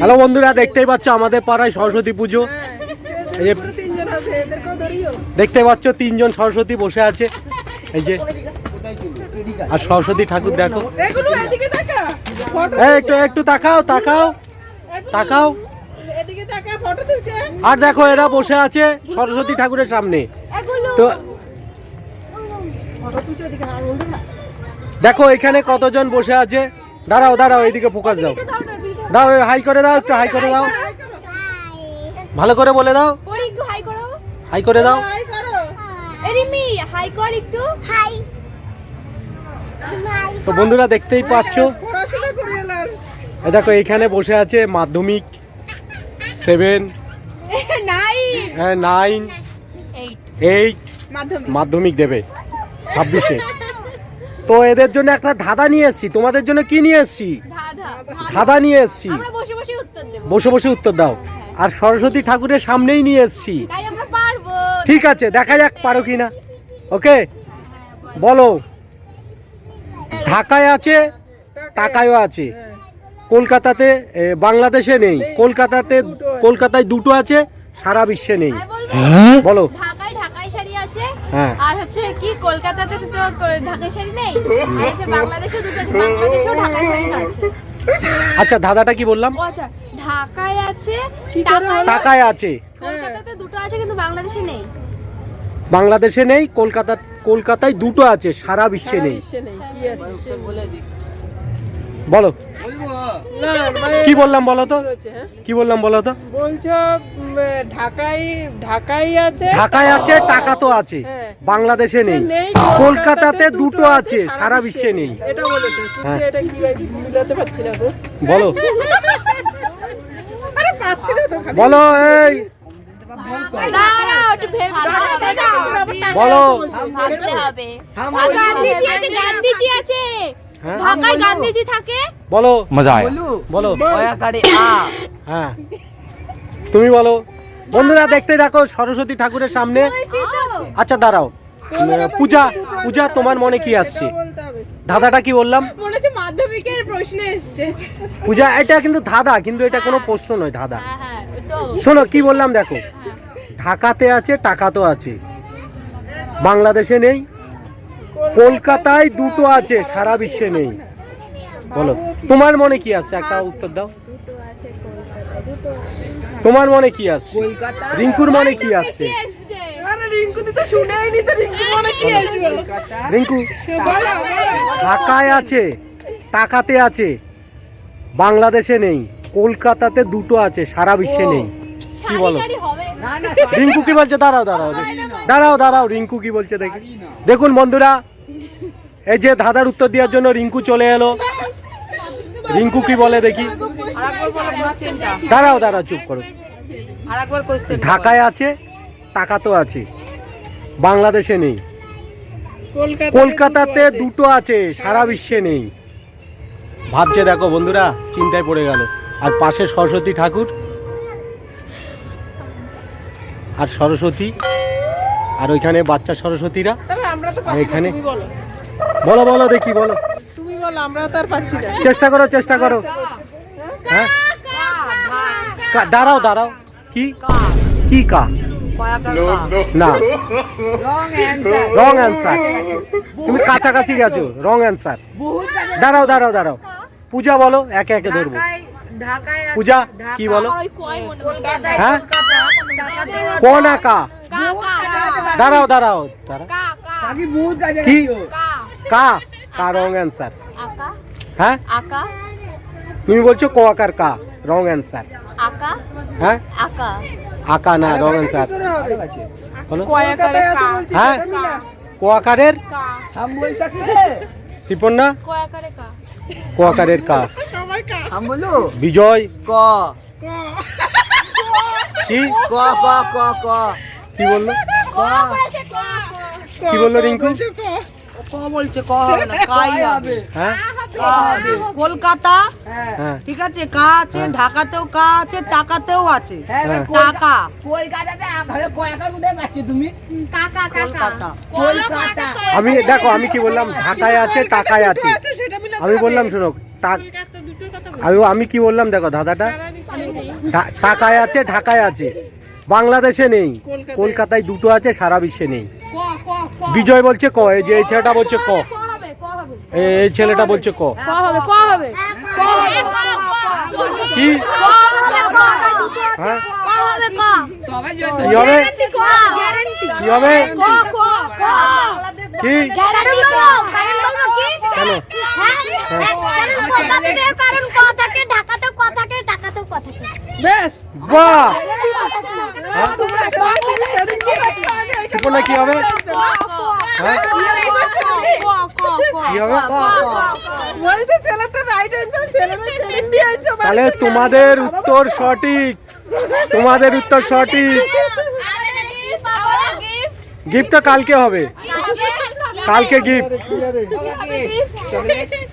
Hello বন্ধুরা, দেখতেই পাচ্ছ আমাদের পাড়ায় সরস্বতী পুজো। এই যে দেখতে পাচ্ছ তিনজন সরস্বতী বসে আছে, এই যে। আর সরস্বতী ঠাকুর দেখো, একটু একটু তাকাও তাকাও তাকাও। আর দেখো এরা বসে আছে সরস্বতী ঠাকুরের সামনে। তো দেখো এখানে কতজন বসে আছে। দাঁড়াও দাঁড়াও, এইদিকে ফোকাস দাও, দাও হাই করে দাও, একটু হাই করে দাও, ভালো করে বলে দাও, হাই করে দাও। তো বন্ধুরা দেখতেই পাচ্ছ, দেখো এইখানে বসে আছে মাধ্যমিক 7, 9, 8 মাধ্যমিক দেবে 26-এ। তো এদের জন্য একটা ধাঁধা নিয়ে এসছি। তোমাদের জন্য কি নিয়ে এসছি? ধাঁধা নিয়ে এসছি, বসে বসে উত্তর দাও। আর সরস্বতী ঠাকুরের সামনেই নিয়ে এসছি। ঠিক আছে, দেখা যাক পারো কিনা। ওকে, বলো। ঢাকায় আছে, টাকায়ও আছে, কলকাতাতে বাংলাদেশে নেই, কলকাতায় দুটো আছে, সারা বিশ্বে নেই। বলো। হ্যাঁ, আর হচ্ছে কি কলকাতাতে তো ঢাকাই শাড়ি নেই, আছে বাংলাদেশে দুটো আছে, বাংলাদেশেও ঢাকাই শাড়ি আছে। আচ্ছা দাদাটা কি বললাম? আচ্ছা, ঢাকায় আছে, টাকায় আছে, কলকাতাতে দুটো আছে কিন্তু বাংলাদেশে নেই। বাংলাদেশে নেই, কলকাতায় দুটো আছে, সারা বিশ্বে নেই। বলো কি বললাম বলো তো, কি বললাম বলো তো? বলছো ঢাকায় আছে, টাকা তো আছে, বাংলাদেশে নেই, কলকাতাতে দুটো আছে, সারা বিশ্বে নেই। এটা বলেছো, এটা কি বুঝতে পারছি না গো। বলো, আরে পাচ্ছি না তো। বলো, এই দাঁড়াও একটু ভেবে বলো। ভাবতে হবে। গান্ধীজি আছে, গান্ধীজি আছে, ঢাকায় গান্ধীজি থাকে। বলো, মজা আয়া। বলো। হ্যাঁ, তুমি বলো। বন্ধুরা দেখতে দেখো সরস্বতী ঠাকুরের সামনে। আচ্ছা দাঁড়াও, পূজা তোমার মনে কি আসছে? ধাঁধাটা কি বললাম? মনে হচ্ছে মাধ্যমিকের প্রশ্ন এসেছে। পূজা, এটা কিন্তু ধাঁধা, কিন্তু এটা কোনো প্রশ্ন নয়, ধাঁধা। হ্যাঁ, শোনো কি বললাম দেখো। ঢাকাতে আছে, টাকা তো আছে, বাংলাদেশে নেই, কলকাতায় দুটো আছে, সারা বিশ্বে নেই। বলো তোমার মনে কি আসছে, একটা উত্তর দাও। তোমার মনে কি আসছে? রিঙ্কুর মনে কি আসছে? রিঙ্কু, ঢাকায় আছে, টাকাতে আছে, বাংলাদেশে নেই, কলকাতাতে দুটো আছে, সারা বিশ্বে নেই। কি বলো? রিঙ্কু কি বলছে? দাঁড়াও দাঁড়াও দাঁড়াও দাঁড়াও, রিঙ্কু কি বলছে দেখি। দেখুন বন্ধুরা, এই যে ধাঁধার উত্তর দেওয়ার জন্য রিঙ্কু চলে এলো। রিঙ্কু কি বলে দেখি। দাঁড়াও দাঁড়াও, চুপ করো। ঢাকায় আছে, টাকা তো আছে, বাংলাদেশে নেই, কলকাতাতে দুটো আছে, সারা বিশ্বে নেই। ভাবছে দেখো বন্ধুরা, চিন্তায় পড়ে গেল। আর পাশে সরস্বতী ঠাকুর, আর সরস্বতী, আর ওইখানে বাচ্চা সরস্বতীরা, আর এখানে। বলো বলো দেখি, বলো। তুমি বলো, আমরা তো আর পাচ্ছি না। চেষ্টা করো, চেষ্টা করো। হ্যাঁ, দাঁড়াও দাঁড়াও, কি কি কা না, রং অ্যান্সার। তুমি কাছাকাছি গেছো, রং অ্যান্সার। দাঁড়াও দাঁড়াও দাঁড়াও, পূজা বলো, একে একে ধরবো। পূজা কি বলো? হ্যাঁ, কোন কা? দাঁড়াও দাঁড়াও দাঁড়াও, কি কা? কা রং অ্যান্সার। হ্যাঁ, তুমি বলছো ক আকার কা, রং অ্যান্সার। হ্যাঁ, আকা না, রং অ্যান্সার। বলো। হ্যাঁ, ক আকারের শ্রীপর্ণা, ক আকারের কা। বিজয় কি কি বললো? কি বললো রিঙ্কু? হ্যাঁ, কলকাতা, হ্যাঁ, ঠিক আছে, কা আছে, ঢাকাতেও কা আছে, টাকাতেও আছে, টাকা। আমি দেখো, আমি কি বললাম? ঢাকায় আছে, টাকায় আছে। আমি বললাম শোনো, আমি কি বললাম দেখো, ধাঁধাটা টাকায় আছে, ঢাকায় আছে, বাংলাদেশে নেই, কলকাতায় দুটো আছে, সারা বিশ্বে নেই। বিজয় বলছে ক, এই যে এই ছেলেটা বলছে ক, এই ছেলেটা বলছে ক। কি হ্যাঁ কি হবে, কি হবে, কি কেন বেশ বাহ, না কি হবে, হ্যাঁ কি হবে? বলছে ছেলেটা রাইট অ্যান্সার, ছেলেটা ট্রেনিং দিয়েছে। তাহলে তোমাদের উত্তর সঠিক, তোমাদের উত্তর সঠিক। গিফটটা কালকে হবে, কালকে গিফট।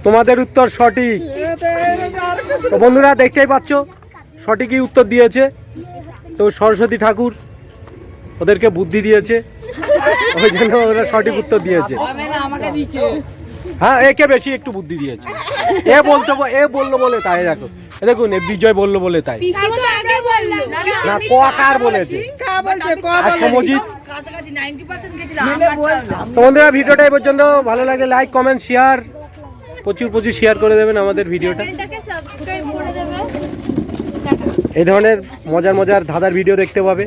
তোমাদের উত্তর সঠিক। তো বন্ধুরা দেখতেই পাচ্ছ সঠিকই উত্তর দিয়েছে। তো সরস্বতী ঠাকুর ওদেরকে বুদ্ধি দিয়েছে, ওই জন্য ওরা সঠিক উত্তর দিয়েছে। হ্যাঁ, একে বেশি একটু বুদ্ধি দিয়েছে। এ বললো বলে তাই, দেখো দেখুন এ বিজয় বললো বলে তাই না, ক কার বলেছে আর সমজিৎ। তো বন্ধুরা ভিডিওটা এই পর্যন্ত, ভালো লাগলে লাইক কমেন্ট শেয়ার প্রচুর শেয়ার করে দেবেন আমাদের ভিডিওটা। সাবস্ক্রাইব করে দেবে। এই ধরনের মজার ধাঁধার ভিডিও দেখতে পাবে।